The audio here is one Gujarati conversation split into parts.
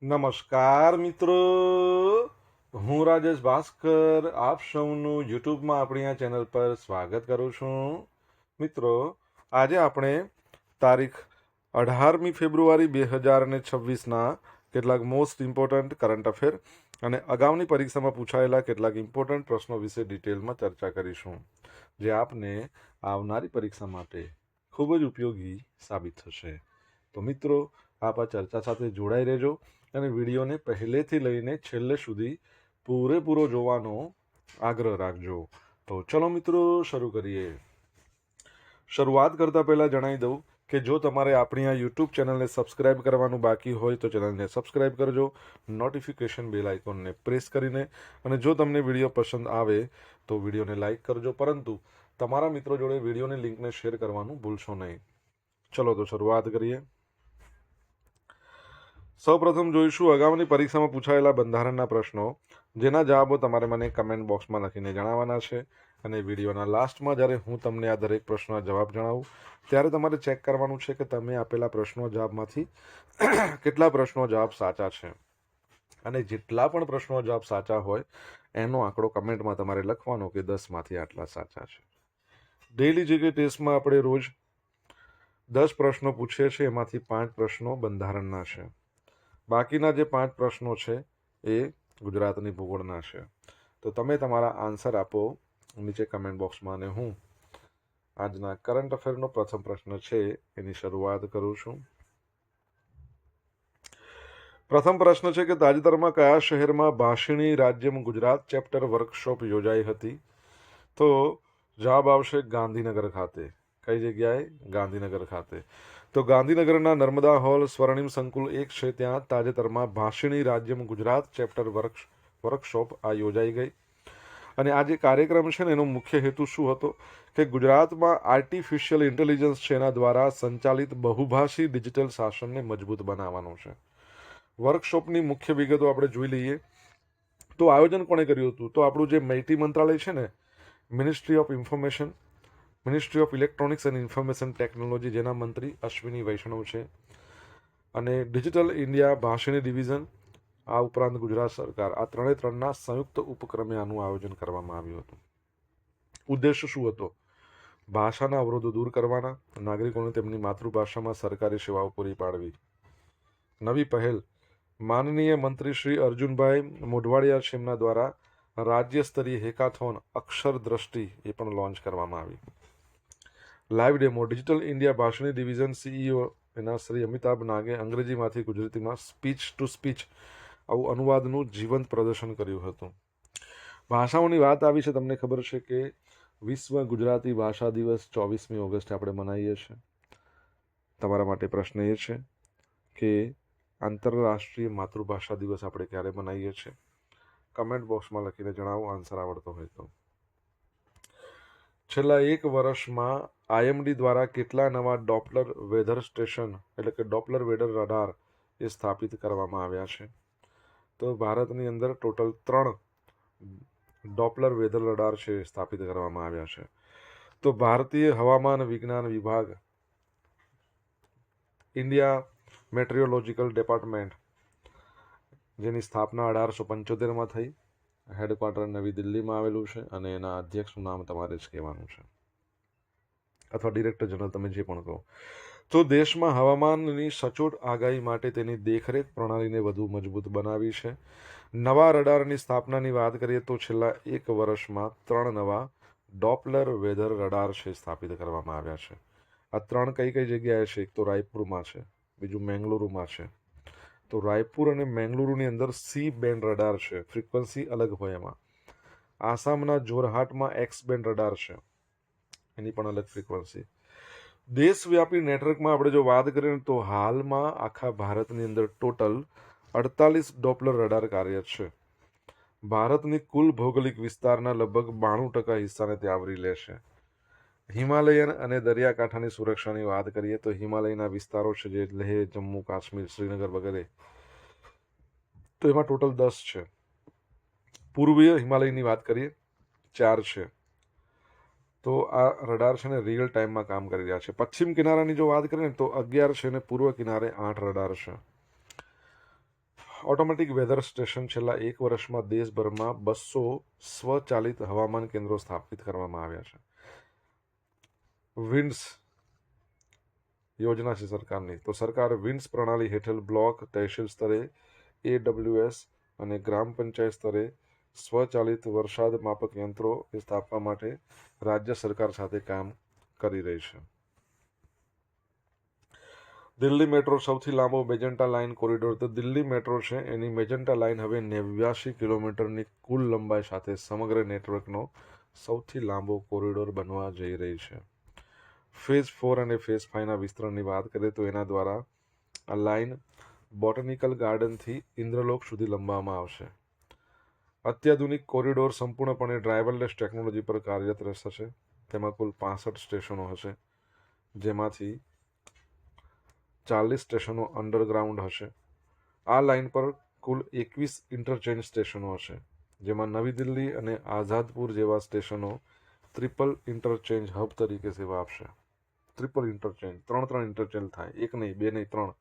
નમસ્કાર મિત્રો, હું રાજેશ ભાસ્કર આપ સૌનું યુટ્યુબમાં આપણી આ ચેનલ પર સ્વાગત કરું છું. મિત્રો, આજે આપણે તારીખ 18મી ફેબ્રુઆરી 2026ના કેટલાક મોસ્ટ ઇમ્પોર્ટન્ટ કરંટ અફેર અને અગાઉની પરીક્ષામાં પૂછાયેલા કેટલાક ઇમ્પોર્ટન્ટ પ્રશ્નો વિશે ડિટેલમાં ચર્ચા કરીશું, જે આપને આવનારી પરીક્ષા માટે ખૂબ જ ઉપયોગી સાબિત થશે. તો મિત્રો, આપ આ ચર્ચા સાથે જોડાઈ રહેજો અને વિડીયોને પહેલેથી લઈને છેલ્લે સુધી પૂરેપૂરો જોવાનો આગ્રહ રાખજો. તો ચલો મિત્રો, શરૂ કરીએ. શરૂઆત કરતા પહેલા જણાવી દઉં કે જો તમારે આપણી આ યુટ્યુબ ચેનલને સબસ્ક્રાઇબ કરવાનું બાકી હોય તો ચેનલને સબસ્ક્રાઇબ કરજો, નોટિફિકેશન બેલ આઇકોનને પ્રેસ કરીને. અને જો તમને વિડીયો પસંદ આવે તો વિડીયોને લાઇક કરજો, પરંતુ તમારા મિત્રો જોડે વિડીયોની લિંકને શેર કરવાનું ભૂલશો નહીં. ચલો તો શરૂઆત કરીએ. સૌપ્રથમ જોઈશું અગાઉની પરીક્ષામાં પૂછાયેલા બંધારણના પ્રશ્નો, જેના જવાબો તમારે મને કમેન્ટ બોક્સમાં લખીને જણાવવાના છે. અને વિડીયોના લાસ્ટમાં જ્યારે હું તમને આ દરેક પ્રશ્નના જવાબ જણાવું ત્યારે તમારે ચેક કરવાનું છે કે તમે આપેલા પ્રશ્નો જવાબમાંથી કેટલા પ્રશ્નો જવાબ સાચા છે. અને જેટલા પણ પ્રશ્નો જવાબ સાચા હોય એનો આંકડો કમેન્ટમાં તમારે લખવાનો કે 10માંથી આટલા સાચા છે. ડેઇલી જીકે ટેસ્ટમાં આપણે રોજ 10 પ્રશ્નો પૂછીએ છીએ, એમાંથી 5 પ્રશ્નો બંધારણના છે. બાકીના જે 5 પ્રશ્નો છે એ ગુજરાતની ભૂગોળના છે. તો તમે તમારા આન્સર આપો નીચે કમેન્ટ બોક્સમાં, અને હું આજના કરંટ અફેરનો પ્રથમ પ્રશ્ન છે એની શરૂઆત કરું છું. પ્રથમ પ્રશ્ન છે કે તાજેતરમાં કયા શહેરમાં ભાષિણી રાજ્યમ ગુજરાત ચેપ્ટર વર્કશોપ યોજાઈ હતી? તો જવાબ આવશે ગાંધીનગર ખાતે. કઈ જગ્યાએ? ગાંધીનગર ખાતે. તો ગાંધીનગરના નર્મદા હોલ સ્વર્ણિમ સંકુલ 1 છે, ત્યાં તાજેતરમાં ભાષિણી રાજ્યમ ગુજરાત ચેપ્ટર વર્કશોપ આ યોજાઈ ગઈ. અને આ જે કાર્યક્રમ છે ને એનો મુખ્ય હેતુ શું હતો કે ગુજરાતમાં આર્ટિફિશિયલ ઇન્ટેલિજન્સ છે એના દ્વારા સંચાલિત બહુભાષી ડિજિટલ શાસનને મજબૂત બનાવવાનું છે. વર્કશોપની મુખ્ય વિગતો આપણે જોઈ લઈએ. તો આયોજન કોણે કર્યું હતું? તો આપણું જે માહિતી મંત્રાલય છે ને, ministry of information, ministry of electronics and information technology, જેના મંત્રી અશ્વિની વૈષ્ણવ છે. અને ડિજિટલ ઇન્ડિયા ભાષિણી ડિવિઝન, આ ઉપરાંત ગુજરાત સરકાર, આ ત્રણના સંયુક્ત ઉપક્રમે આનું આયોજન કરવામાં આવ્યું હતું. ઉદ્દેશ શું હતો? ભાષાના અવરોધો દૂર કરવાના, નાગરિકોને તેમની માતૃભાષામાં સરકારી સેવાઓ પૂરી પાડવી. નવી પહેલ, માનનીય મંત્રી શ્રી અર્જુનભાઈ મોઢવાડિયા છે એમના દ્વારા રાજ્ય સ્તરીય હેકાથોન અક્ષર દ્રષ્ટિ એ પણ લોન્ચ કરવામાં આવી. Live demo, digital India Bhashini division CEO એના શ્રી અમિતાભ નાગે અંગ્રેજીમાંથી ગુજરાતીમાં સ્પીચ ટુ સ્પીચ આવું અનુવાદનું જીવંત પ્રદર્શન કર્યું હતું. ભાષાઓની વાત આવી છે, તમને ખબર છે કે વિશ્વ ગુજરાતી ભાષા દિવસ 24મી ઓગસ્ટે આપણે મનાવીએ છીએ. તમારા માટે પ્રશ્ન એ છે કે આંતરરાષ્ટ્રીય માતૃભાષા દિવસ આપણે ક્યારે મનાવીએ છીએ? કમેન્ટ બોક્સમાં લખીને જણાવો આન્સર આવડતો હોય તો. છેલ્લા 1 વર્ષમાં આઈએમડી દ્વારા કેટલા નવા ડોપલર વેધર સ્ટેશન એટલે કે ડોપલર વેધર રડાર એ સ્થાપિત કરવામાં આવ્યા છે? તો ભારતની અંદર ટોટલ 3 ડોપલર વેધર રડાર છે સ્થાપિત કરવામાં આવ્યા છે. તો ભારતીય હવામાન વિજ્ઞાન વિભાગ, ઇન્ડિયા મેટ્રિયોલોજીકલ ડિપાર્ટમેન્ટ, જેની સ્થાપના 1875માં થઈ, હેડક્વાર્ટર નવી દિલ્હીમાં આવેલું છે, અને એના અધ્યક્ષનું નામ તમારે જ કહેવાનું છે, અથવા ડિરેક્ટર જનરલ, તમે જે પણ કહો. તો દેશમાં હવામાનની સચોટ આગાહી માટે તેની દેખરેખ પ્રણાલીને વધુ મજબૂત બનાવી છે. નવા રડારની સ્થાપનાની વાત કરીએ તો છેલ્લા 1 વર્ષમાં 3 નવા ડોપલર વેધર રડાર છે સ્થાપિત કરવામાં આવ્યા છે. આ 3 કઈ કઈ જગ્યાએ છે? એક તો રાયપુરમાં છે, બીજું મેંગલુરુમાં છે. તો રાયપુર અને મેંગલુરુની અંદર સી બેન્ડ રડાર છે, ફ્રીક્વન્સી અલગ હોય એમાં. આસામના જોરહાટમાં એક્સ બેન્ડ રડાર છે, એની પણ અલગ ફ્રીક્વન્સી. દેશવ્યાપી નેટવર્કમાં આપણે જો વાત કરીએ તો હાલમાં આખા ભારતની અંદર ટોટલ 48 ડોપલર રડાર કાર્યરત છે. ભારતની કુલ ભૌગોલિક વિસ્તારના લગભગ 92% હિસ્સાને તે આવરી લેશે. હિમાલયન અને દરિયાકાંઠાની સુરક્ષાની વાત કરીએ તો હિમાલયના વિસ્તારો છે, જે લેહ, જમ્મુ કાશ્મીર, શ્રીનગર વગેરે, તો એમાં ટોટલ 10 છે. પૂર્વીય હિમાલયની વાત કરીએ 4 છે. તો આ રડાર છે ને રિયલ ટાઈમમાં કામ કરી રહ્યા છે. પશ્ચિમ કિનારાની જો વાત કરીએ ને તો 11 છે, અને પૂર્વ કિનારે 8 રડાર છે. ઓટોમેટિક વેધર સ્ટેશન છેલ્લા 1 વર્ષમાં દેશભરમાં 200 સ્વચાલિત હવામાન કેન્દ્રો સ્થાપિત કરવામાં આવ્યા છે. વિન્ડ્સ યોજના છે સરકારની, તો સરકાર વિન્ડ્સ પ્રણાલી હેઠળ બ્લોક તહેસીલ સ્તરે AWS અને ગ્રામ પંચાયત સ્તરે સ્વચાલિત વરસાદ માપક યંત્રો સ્થાપવા માટે રાજ્ય સરકાર સાથે કામ કરી રહી છે. દિલ્હી મેટ્રો સૌથી લાંબો મેજેન્ટા લાઇન કોરિડોર, તો દિલ્હી મેટ્રો છે એની મેજેન્ટા લાઇન હવે 89 કિલોમીટરની કુલ લંબાઈ સાથે સમગ્ર નેટવર્કનો સૌથી લાંબો કોરિડોર બનવા જઈ રહી છે. ફેઝ 4 અને ફેઝ 5ના વિસ્તરણની વાત કરીએ તો એના દ્વારા આ લાઇન બોટનિકલ ગાર્ડનથી ઇન્દ્રલોક સુધી લંબાવવામાં આવશે. અત્યાધુનિક કોરિડોર સંપૂર્ણપણે ડ્રાઈવરલેસ ટેકનોલોજી પર કાર્યરત રહેશે. તેમાં કુલ 65 સ્ટેશનો હશે, જેમાંથી 40 સ્ટેશનો અંડરગ્રાઉન્ડ હશે. આ લાઇન પર કુલ 21 ઇન્ટરચેન્જ સ્ટેશનો હશે, જેમાં નવી દિલ્હી અને આઝાદપુર જેવા સ્ટેશનો ટ્રિપલ ઇન્ટરચેન્જ હબ તરીકે સેવા આપશે. ટ્રિપલ ઇન્ટરચેન્જ, ત્રણ ઇન્ટરચેન્જ થાય, એક નહીં, બે નહીં, 3.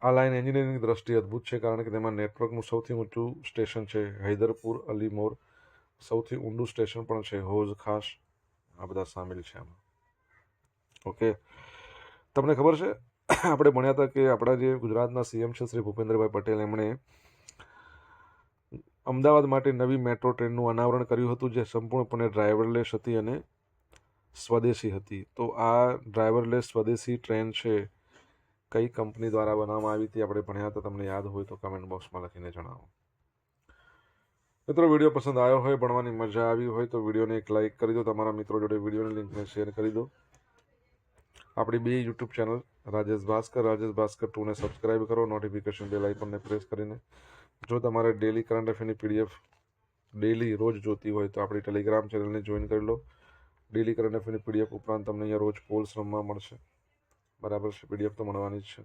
આ લાઇન એન્જિનિયરિંગની દ્રષ્ટિએ અદ્ભુત છે, કારણ કે તેમાં નેટવર્કનું સૌથી ઊંચું સ્ટેશન છે હૈદરપુર અલીમોર, સૌથી ઊંડું સ્ટેશન પણ છે હૌજ ખાસ. આ બધા સામેલ છે આમાં. ઓકે, તમને ખબર છે આપણે ભણ્યા હતા કે આપણા જે ગુજરાતના સીએમ છે શ્રી ભૂપેન્દ્રભાઈ પટેલ, એમણે અમદાવાદ માટે નવી મેટ્રો ટ્રેનનું અનાવરણ કર્યું હતું, જે સંપૂર્ણપણે ડ્રાઈવરલેસ હતી અને સ્વદેશી હતી. તો આ ડ્રાઈવરલેસ સ્વદેશી ટ્રેન છે કઈ કંપની દ્વારા બનાવવામાં આવી હતી આપણે ભણ્યા હતા, તમને યાદ હોય તો કમેન્ટ બોક્સમાં લખીને જણાવો. મિત્રો, વિડીયો પસંદ આવ્યો હોય, ભણવાની મજા આવી હોય તો વિડીયોને એક લાઇક કરી દો, તમારા મિત્રો જોડે વિડીયોની લિંકને શેર કરી દો. આપણી 2 યુટ્યુબ ચેનલ રાજેશ ભાસ્કર 2ને સબસ્ક્રાઇબ કરો, નોટિફિકેશન બેલ આઇકોનને પ્રેસ કરીને. જો તમારે ડેલી કરંટ અફેરની PDF ડેલી રોજ જોતી હોય તો આપણી ટેલિગ્રામ ચેનલને જોઈન કરી લો. ડેલી કરંટ અફેરની PDF ઉપરાંત તમને અહીંયા રોજ પોલ્સ રમવા મળશે. બરાબર છે, PDF તો મળવાની જ છે.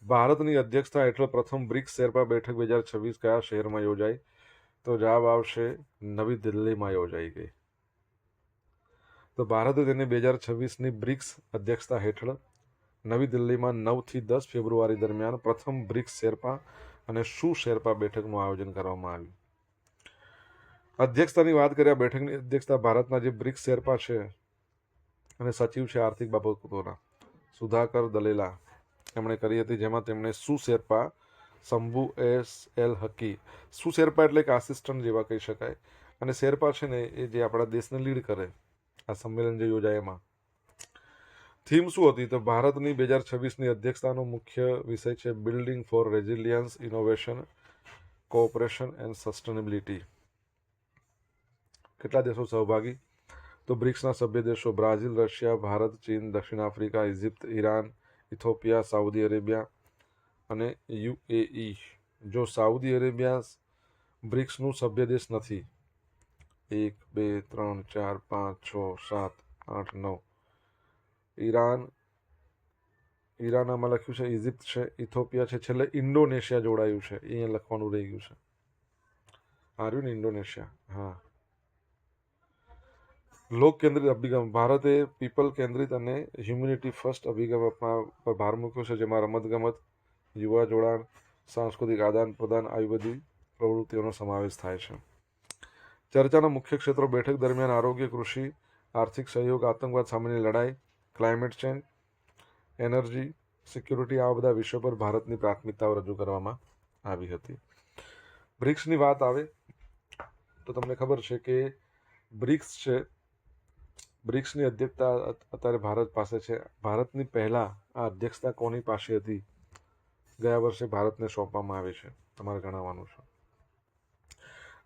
ભારતની અધ્યક્ષતા હેઠળ પ્રથમ બ્રિક્સ શેરપા બેઠક 2026 કયા શહેરમાં યોજાઈ? તો જવાબ આવશે નવી દિલ્હીમાં યોજાઈ ગઈ. તો ભારતે તેની 2026ની બ્રિક્સ અધ્યક્ષતા હેઠળ નવી દિલ્હીમાં 9 થી 10 ફેબ્રુઆરી દરમિયાન પ્રથમ બ્રિક્સ શેરપા અને શું શેરપા બેઠકનું આયોજન કરવામાં આવ્યું. અધ્યક્ષતાની વાત કર્યા, બેઠકની અધ્યક્ષતા ભારતના જે બ્રિક્સ શેરપા છે અને સચિવ છે આર્થિક બાબતોના સુધાકર દલેલા એમણે કરી હતી, જેમાં તેમણે શું શેરપા શંભુ SL હકી, શું શેરપા એટલે કે આસિસ્ટન્ટ જેવા કહી શકાય, અને શેરપા છે ને એ જે આપણા દેશને લીડ કરે આ સંમેલન જે યોજાય એમાં. થીમ શું હતી? તો ભારતની 2026ની અધ્યક્ષતાનો મુખ્ય વિષય છે building for resilience, innovation, cooperation and sustainability. કેટલા દેશો સહભાગી? તો બ્રિક્સના સભ્ય દેશો બ્રાઝિલ, રશિયા, ભારત, ચીન, દક્ષિણ Africa, Egypt, Iran, Ethiopia, Saudi Arabia અને UAE. જો સાઉદી અરેબિયા બ્રિક્સનું સભ્ય દેશ નથી, 1 2 3 4 5 6 7 8 9, ઈરાન આમાં લખ્યું છે, ઇજિપ્ત છે, ઇથોપિયા છે, છેલ્લે ઇન્ડોનેશિયા જોડાયું છે, એ અહીંયા લખવાનું રહી ગયું છે. આવ્યું ને ઇન્ડોનેશિયા. હા, લોક કેન્દ્રિત અભિગમ. ભારતે પીપલ કેન્દ્રિત અને હ્યુમેનિટી ફર્સ્ટ અભિગમ પર ભાર મૂક્યો છે, જેમાં રમતગમત, યુવા જોડાણ, સાંસ્કૃતિક આદાન પ્રદાન આવી બધી પ્રવૃત્તિઓનો સમાવેશ થાય છે. ચર્ચાના મુખ્ય ક્ષેત્રો બેઠક દરમિયાન આરોગ્ય, કૃષિ, આર્થિક સહયોગ, આતંકવાદ સામેની લડાઈ, ક્લાઇમેટ ચેન્જ, એનર્જી સિક્યુરિટી, આવા બધા વિષયો પર ભારતની પ્રાથમિકતાઓ રજૂ કરવામાં આવી હતી. બ્રિક્સની વાત આવે તો તમને ખબર છે કે બ્રિક્સ છે, બ્રિક્સની અધ્યક્ષતા અત્યારે ભારત પાસે છે. ભારતની પહેલા આ અધ્યક્ષતા કોની પાસે હતી? ગયા વર્ષે ભારતને સોંપવામાં આવી છે, તમારે જણાવવાનું છે.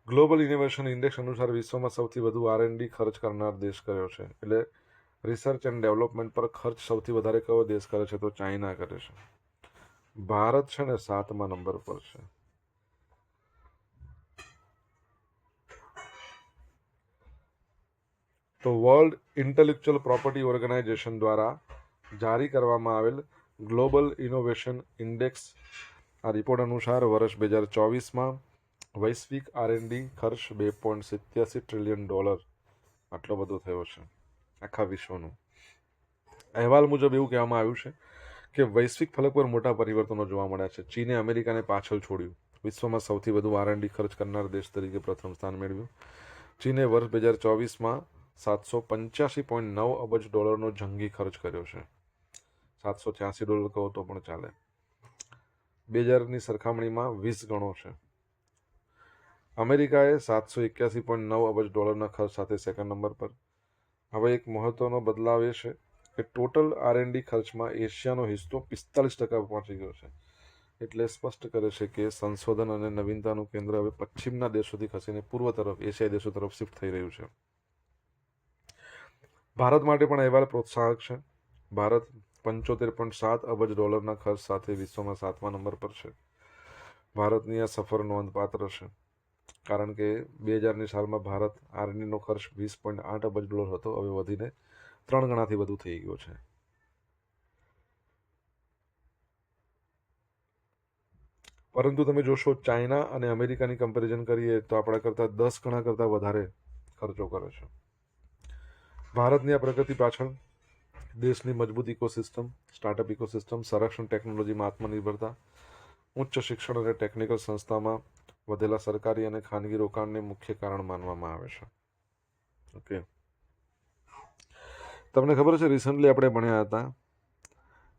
ગ્લોબલ ઇનોવેશન ઇન્ડેક્સ અનુસાર વિશ્વમાં સૌથી વધુ R&D ખર્ચ કરનાર દેશ કયો છે? એટલે રિસર્ચ એન્ડ ડેવલપમેન્ટ પર ખર્ચ સૌથી વધારે કયો દેશ કરે છે? તો ચાઇના કરે છે. ભારત છે ને 7મા નંબર પર છે. તો વર્લ્ડ ઇન્ટેલેક્ચુઅલ પ્રોપર્ટી ઓર્ગેનાઇઝેશન દ્વારા જારી કરવામાં આવેલ ગ્લોબલ ઇનોવેશન ઇન્ડેક્સ આ રિપોર્ટ અનુસાર વર્ષ 2024માં વૈશ્વિક R&D ખર્ચ $2.87 ટ્રિલિયન આટલો બધો થયો છે આખા વિશ્વનો. અહેવાલ મુજબ એવું કહેવામાં આવ્યું છે કે વૈશ્વિક ફલક પર મોટા પરિવર્તનો જોવા મળ્યા છે. ચીને અમેરિકાને પાછળ છોડ્યું, વિશ્વમાં સૌથી વધુ R&D ખર્ચ કરનાર દેશ તરીકે પ્રથમ સ્થાન મેળવ્યું. ચીને વર્ષ 2024માં $785.9 અબજ જંગી ખર્ચ કર્યો છે. $783 કહો તો પણ ચાલે. 2000ની સરખામણીમાં 20 ગણો છે. અમેરિકાએ $781.9 અબજ ખર્ચ સાથે સેકન્ડ નંબર પર. હવે એક મહત્વનો બદલાવ એ છે કે ટોટલ R&D ખર્ચમાં એશિયાનો હિસ્સો 45% પહોંચી ગયો છે. એટલે સ્પષ્ટ કરે છે કે સંશોધન અને નવીનતાનું કેન્દ્ર હવે પશ્ચિમના દેશોથી ખસીને પૂર્વ તરફ એશિયાઈ દેશો તરફ શિફ્ટ થઈ રહ્યું છે. ભારત માટે પણ અહેવાલ પ્રોત્સાહક છે. ભારત $75.7 અબજ ખર્ચ સાથે વિશ્વમાં 7મા નંબર પર છે. ભારતની આ સફર નોંધપાત્ર છે, કારણ કે 2000ની સાલમાં ભારત R&Dનો ખર્ચ $20.8 અબજ હતો, હવે વધીને 3 ગણાથી વધુ થઈ ગયો છે. પરંતુ તમે જોશો ચાઇના અને અમેરિકાની કમ્પેરિઝન કરીએ તો આપણા કરતાં 10 ગણા કરતાં વધારે ખર્ચો કરે છે. ભારતની આ પ્રગતિ પાછળ દેશની મજબૂત ઇકોસિસ્ટમ, સ્ટાર્ટઅપ ઇકોસિસ્ટમ, સંરક્ષણ ટેકનોલોજીમાં આત્મનિર્ભરતા, ઉચ્ચ શિક્ષણ અને ટેકનિકલ સંસ્થામાં વધેલા સરકારી અને ખાનગી રોકાણને મુખ્ય કારણ માનવામાં આવે છે. ઓકે, તમને ખબર છે રિસન્ટલી આપણે ભણ્યા હતા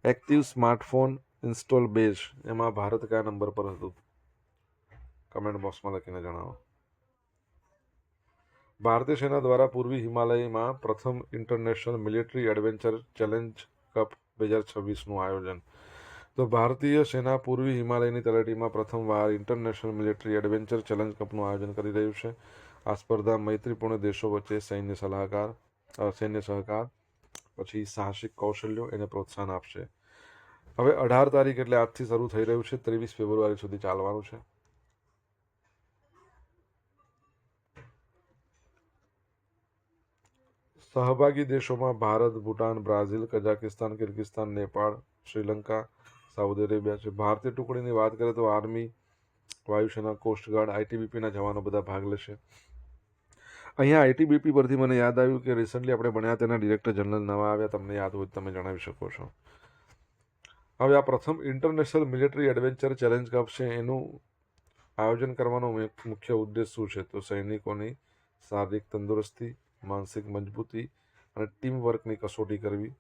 એક્ટિવ સ્માર્ટફોન ઇન્સ્ટોલ બેઝ, એમાં ભારત કયા નંબર પર હતું? કમેન્ટ બોક્સમાં લખીને જણાવો. ભારતીય સેના દ્વારા પૂર્વી હિમાલયમાં પ્રથમ international military adventure challenge cup 2026નું આયોજન. તો ભારતીય સેના પૂર્વી હિમાલયની તળેટીમાં પ્રથમવાર ઇન્ટરનેશનલ મિલિટરી એડવેન્ચર ચેલેન્જ કપનું આયોજન કરી રહ્યું છે. આ સ્પર્ધા મૈત્રીપૂર્ણ દેશો વચ્ચે સૈન્ય સહકાર પછી સાહસિક કૌશલ્યો એને પ્રોત્સાહન આપશે. હવે 18 તારીખ એટલે આજથી શરૂ થઈ રહ્યું છે, 23 ફેબ્રુઆરી સુધી ચાલવાનું છે. સહભાગી દેશોમાં Bharat, Bhutan, Brazil, Kazakhstan, કિર્ગિસ્તાન, Nepal, Sri Lanka, Saudi Arabia છે. ભારતીય ટુકડીની વાત કરીએ તો આર્મી, વાયુસેના, કોસ્ટગાર્ડ, ITBPના જવાનો બધા ભાગ લેશે. અહીંયા ITBP પરથી મને યાદ આવ્યું કે રિસન્ટલી આપણે ભણ્યા તેના ડિરેક્ટર જનરલ નવા આવ્યા, તમને યાદ હોય તમે જણાવી શકો છો. હવે આ પ્રથમ international military adventure challenge cup છે, એનું આયોજન કરવાનો મુખ્ય ઉદ્દેશ શું છે? તો સૈનિકોની શારીરિક તંદુરસ્તી, માનસિક મજબૂતી અને ટીમ વર્કની કસોટી કરવી.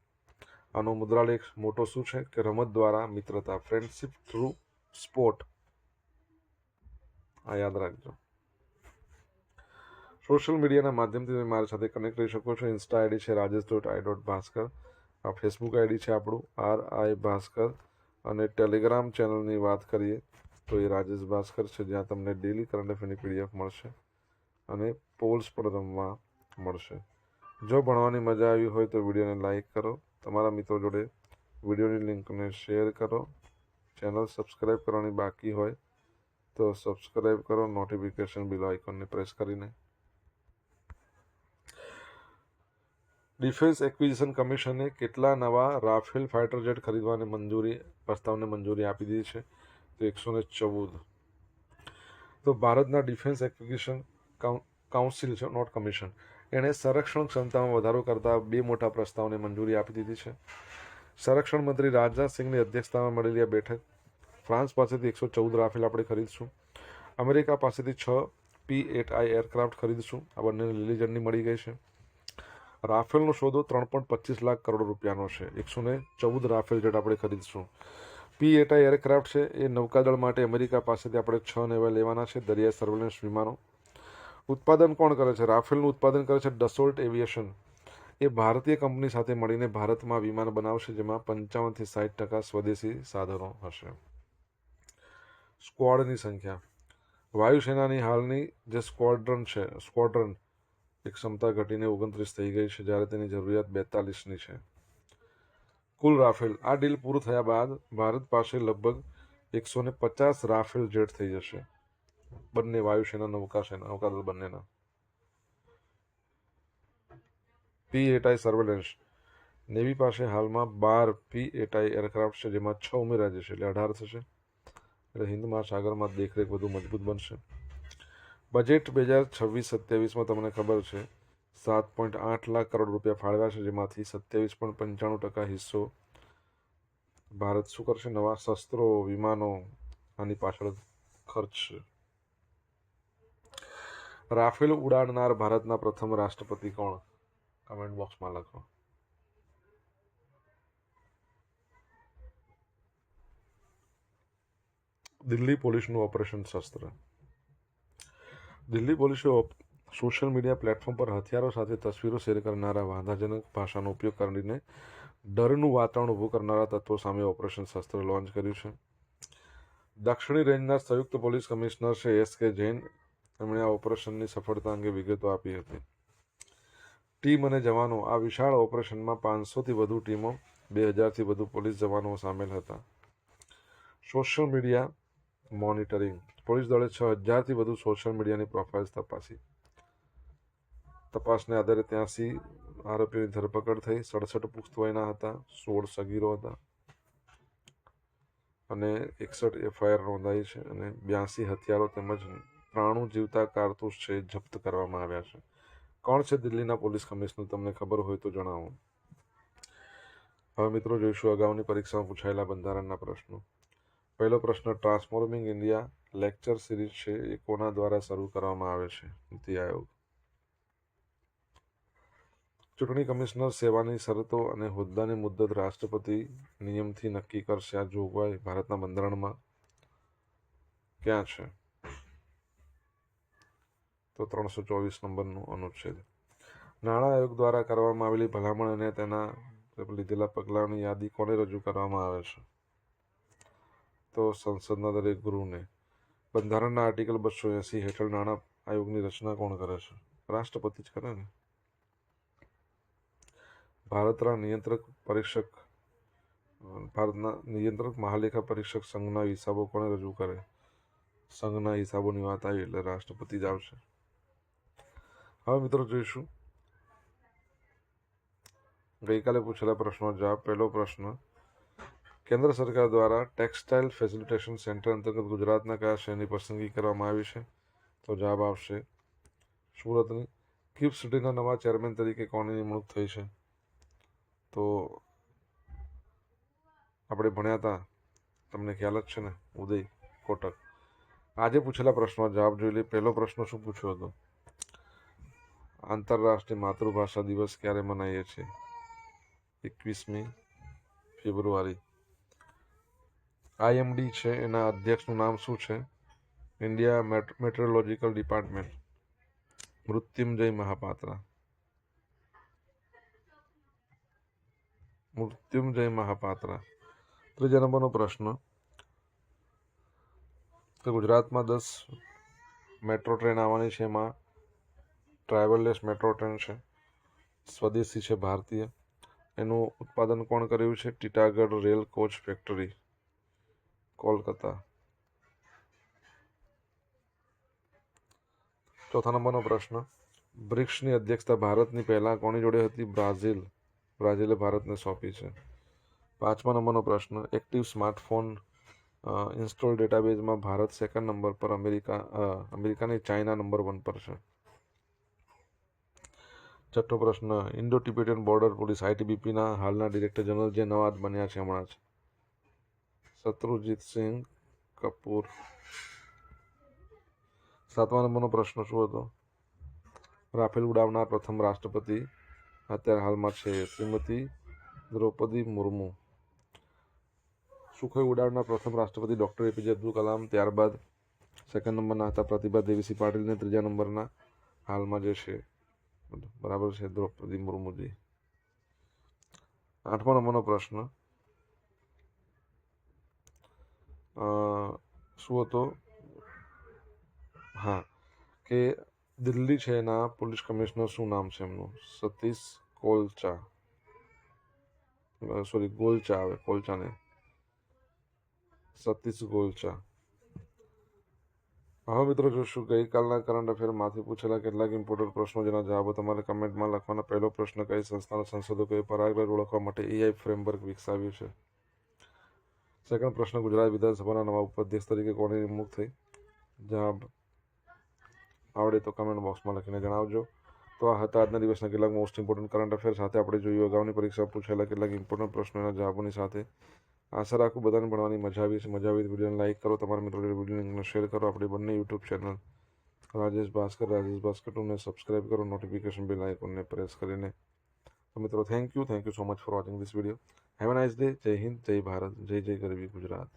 આનો મુદ્રાલેખ મોટો શું છે કે રમત દ્વારા મિત્રતા, ફ્રેન્ડશિપ થ્રુ સ્પોર્ટ. આ યાદ રાખજો. સોશિયલ મીડિયાના માધ્યમથી તમે મારી સાથે કનેક્ટ કરી શકો છો. ઇન્સ્ટા આઈડી છે rajesh.i.bhaskar. આ ફેસબુક આઈડી છે આપણું RI ભાસ્કર. અને ટેલિગ્રામ ચેનલની વાત કરીએ તો એ રાજેશ ભાસ્કર છે, જ્યાં તમને ડેલી કરંટ અફેરની PDF મળશે અને પોલ્સ પણ રમવા મળશે. જો ભણવાની મજા આવી હોય તો વિડીયોને લાઈક કરો, તમારા મિત્રો જોડે વિડીયોની લિંકને શેર કરો, ચેનલ સબસ્ક્રાઈબ કરવાની બાકી હોય તો સબસ્ક્રાઈબ કરો, નોટિફિકેશન બેલ આઇકોનને પ્રેસ કરીને. ડિફેન્સ એક્વિઝિશન કમિશને કેટલા નવા રાફેલ ફાઇટર જેટ ખરીદવાની પ્રસ્તાવને મંજૂરી આપી દીધી છે? તો 114. તો ભારતના ડિફેન્સ એક્વિઝિશન કાઉન્સિલ છે, નોટ કમિશન, એણે સંરક્ષણ ક્ષમતામાં વધારો કરતા 2 મોટા પ્રસ્તાવને મંજૂરી આપી દીધી છે. સંરક્ષણ મંત્રી રાજનાથ સિંહની અધ્યક્ષતામાં મળેલી આ બેઠક ફ્રાન્સ પાસેથી 114 રાફેલ આપણે ખરીદશું, અમેરિકા પાસેથી 6 P-8I એરક્રાફ્ટ ખરીદશું. આ બંનેને લીલી ઝંડી મળી ગઈ છે. રાફેલનો સોદો 3.25 લાખ કરોડ રૂપિયાનો છે. 114 રાફેલ જેટ આપણે ખરીદશું. P-8I એરક્રાફ્ટ છે એ નૌકાદળ માટે અમેરિકા પાસેથી આપણે 6 એવા લેવાના છે, દરિયાઈ સર્વેલન્સ વિમાનો. ઉત્પાદન કોણ કરે છે? રાફેલનું ઉત્પાદન કરે છે ડસોલ્ટ એવિએશન. એ ભારતીય કંપની સાથે મળીને ભારતમાં વિમાન બનાવશે, જેમાં 55 થી 60% સ્વદેશી સાધનો હશે. સ્ક્વોડની સંખ્યા. વાયુસેનાની હાલની જે સ્ક્વોડ્રન એક ક્ષમતા ઘટીને 29 થઈ ગઈ છે, જ્યારે તેની જરૂરિયાત 42ની છે. કુલ રાફેલ. આ ડીલ પૂરું થયા બાદ ભારત પાસે લગભગ 150 રાફેલ જેટ થઈ જશે, બંને વાયુસેના, નૌકાદળ બંનેના. P-8I surveillance. નેવી પાસે હાલમાં 12 P-8I એરક્રાફ્ટ છે, જેમાં 6 ઉમેરા જશે એટલે 18 થશે. એટલે હિન્દ મહાસાગરમાં દેખરેખ વધુ મજબૂત બનશે. બજેટ 2026-27માં તમને ખબર છે 7.8 લાખ કરોડ રૂપિયા ફાળવ્યા છે, જેમાંથી 27.95% હિસ્સો ભારત શું કરશે? નવા શસ્ત્રો, વિમાનો આની પાછળ ખર્ચશે. રાફેલ ઉડાડનાર ભારતના પ્રથમ રાષ્ટ્રપતિ કોણ? કમેન્ટ બોક્સમાં લખો. દિલ્હી પોલીસનું ઓપરેશન શસ્ત્ર. દિલ્હી પોલીસે સોશિયલ મીડિયા પ્લેટફોર્મ પર હથિયારો સાથે તસવીરો શેર કરનારા વાંધાજનક ભાષાનો ઉપયોગ કરીને ડરનું વાતાવરણ ઊભું કરનારા તત્વો સામે ઓપરેશન શસ્ત્ર લોન્ચ કર્યું છે. દક્ષિણી રેન્જના સંયુક્ત પોલીસ કમિશનર છે એસ.કે. જૈન તેમણે આ ઓપરેશનની સફળતા અંગે વિગતો આપી હતી. ટીમ અને જવાનો. આ વિશાળ ઓપરેશનમાં 500થી વધુ ટીમો, 2000થી વધુ પોલીસ જવાનો સામેલ હતા. Social media monitoring. પોલીસ દળે 6000થી વધુ સોશિયલ મીડિયાની પ્રોફાઇલ્સ તપાસી. તપાસને આધારે 83 આરોપીઓની ધરપકડ થઈ. 67 પુખ્ત વયના હતા, 16 સગીરો હતા અને 61 એફઆઈઆર નોંધાઈ છે અને 82 હથિયારો તેમજ 93 જીવતા કારતૂસ છે જપ્ત કરવામાં આવ્યા છે. કોણ છે દિલ્હીના પોલીસ કમિશનર? તમને ખબર હોય તો જણાવો. હવે મિત્રો જોઈશું અગાઉની પરીક્ષામાં પૂછાયેલા બંધારણના પ્રશ્નો. પહેલો પ્રશ્ન, ટ્રાન્સફોર્મિંગ ઇન્ડિયા લેક્ચર સિરીઝ છે એ કોના દ્વારા શરૂ કરવામાં આવે છે? નીતિ આયોગ. ચૂંટણી કમિશનર સેવાની શરતો અને હોદ્દાની મુદ્દત રાષ્ટ્રપતિ નિયમથી નક્કી કરશે. આ જોગવાઈ ભારતના બંધારણમાં ક્યાં છે? તો 324 નંબરનું અનુચ્છેદ. નાણાં આયોગ દ્વારા કરવામાં આવેલી ભલામણ અને તેના લીધેલા પગલાંની યાદી કોને રજૂ કરવામાં આવે છે? તો સંસદના દરેક ગૃહને. બંધારણના આર્ટિકલ 280 હેઠળ નાણાં આયોગની રચના કોણ કરે છે? રાષ્ટ્રપતિ જ કરે ને. ભારતના નિયંત્રક મહાલેખા પરીક્ષક સંઘના હિસાબો કોને રજૂ કરે? સંઘના હિસાબોની વાત આવી એટલે રાષ્ટ્રપતિ જ આવશે. હવે મિત્રો જોઈશું ગઈકાલે પૂછેલા પ્રશ્નો જવાબ. પહેલો પ્રશ્ન, કેન્દ્ર સરકાર દ્વારા ટેક્સટાઇલ ફેસિલિટેશન સેન્ટર અંતર્ગત ગુજરાતના કયા શહેરની પસંદગી કરવામાં આવી છે? તો જવાબ આવશે સુરતની. ગિફ્ટ સિટીના નવા ચેરમેન તરીકે કોની નિમણૂક થઈ છે? તો આપણે ભણ્યા હતા, તમને ખ્યાલ જ છે ને, ઉદય કોટક. આજે પૂછેલા પ્રશ્નો જવાબ જોઈ લઈએ. પહેલો પ્રશ્ન શું પૂછ્યો હતો? આંતરરાષ્ટ્રીય માતૃભાષા દિવસ ક્યારે મનાવીએ છીએ? 21મી ફેબ્રુઆરી. આઈએમડી છે એના અધ્યક્ષનું નામ શું છે? India meteorological department. Mrutyunjay Mohapatra. ત્રીજા નંબરનો પ્રશ્ન, ગુજરાતમાં 10 મેટ્રો ટ્રેન આવવાની છે. એમાં ટ્રાવેલલેસ મેટ્રો ટ્રેન છે, સ્વદેશી છે, ભારતીય. એનું ઉત્પાદન કોણ કર્યું છે? ટીટાગઢ રેલ કોચ ફેક્ટરી, કોલકાતા. ચોથા નંબરનો પ્રશ્ન, બ્રિક્સની અધ્યક્ષતા ભારતની પહેલા કોની જોડે હતી? બ્રાઝિલે ભારતને સોંપી છે. પાંચમા નંબરનો પ્રશ્ન, એક્ટિવ સ્માર્ટફોન ઇન્સ્ટોલ ડેટાબેઝમાં ભારત સેકન્ડ નંબર પર, અમેરિકાની ચાઇના નંબર 1 પર છે. છઠ્ઠો પ્રશ્ન, ઇન્ડો ટિબેટિયન બોર્ડર પોલીસ આઈટીબીપીના હાલના ડિરેક્ટર જનરલ જે નવા બન્યા છે હમણાં જ, શત્રુજીતસિંહ કપૂર. સાતમા નંબરનો પ્રશ્ન શું હતો? રાફેલ ઉડાવનાર પ્રથમ રાષ્ટ્રપતિ અત્યારે હાલમાં છે શ્રીમતી દ્રૌપદી મુર્મુ. સુખોઈ ઉડાવનાર પ્રથમ રાષ્ટ્રપતિ ડૉક્ટર એપીજે અબ્દુલ કલામ. ત્યારબાદ સેકન્ડ નંબરના હતા પ્રતિભા દેવીસિંહ પાટીલ, ને ત્રીજા નંબરના હાલમાં જે છે બરાબર છે દ્રૌપદી મુર્મુજી. આઠમા નંબરનો પ્રશ્ન શું હતો? હા, કે દિલ્હી છે એના પોલીસ કમિશનર શું નામ છે એમનું? સતીશ ગોલચા આવે, કોલચાને સતીશ ગોલચા. હવે મિત્રો જોશું ગઈકાલના કરંટ અફેરમાંથી પૂછેલા કેટલાક ઇમ્પોર્ટન્ટ પ્રશ્નો જેના જવાબો તમારે કમેન્ટમાં લખવાના. પહેલો પ્રશ્ન, કઈ સંસ્થાના સંશોધકોએ પરાગરજ ઓળખવા માટે એઆઈ ફ્રેમવર્ક વિકસાવ્યું છે? સેકન્ડ પ્રશ્ન, ગુજરાત વિધાનસભાના નવા ઉપાધ્યક્ષ તરીકે કોની નિમણૂક થઈ? જવાબ આવડે તો કમેન્ટ બોક્સમાં લખીને જણાવજો. તો આ હતા આજના દિવસના કેટલાક મોસ્ટ ઇમ્પોર્ટન્ટ કરંટ અફેર. સાથે આપણે જોયું અગાઉની પરીક્ષા પૂછાયેલા કેટલાક ઇમ્પોર્ટન્ટ પ્રશ્નોના જવાબોની સાથે આશા રાખું બધાને ભણવાની મજા આવી છે. મજા આવી તો વિડીયોને લાઈક કરો, તમારા મિત્રો વિડીયોને શેર કરો. આપણી બંને યુટ્યુબ ચેનલ રાજેશ ભાસ્કર 2ને સબસ્ક્રાઈબ કરો, નોટિફિકેશન બેલ આઇકોનને પ્રેસ કરીને. તો મિત્રો thank you so much for watching this video. Have a nice day. જય હિન્દ, જય ભારત, જય જય ગરવી ગુજરાત.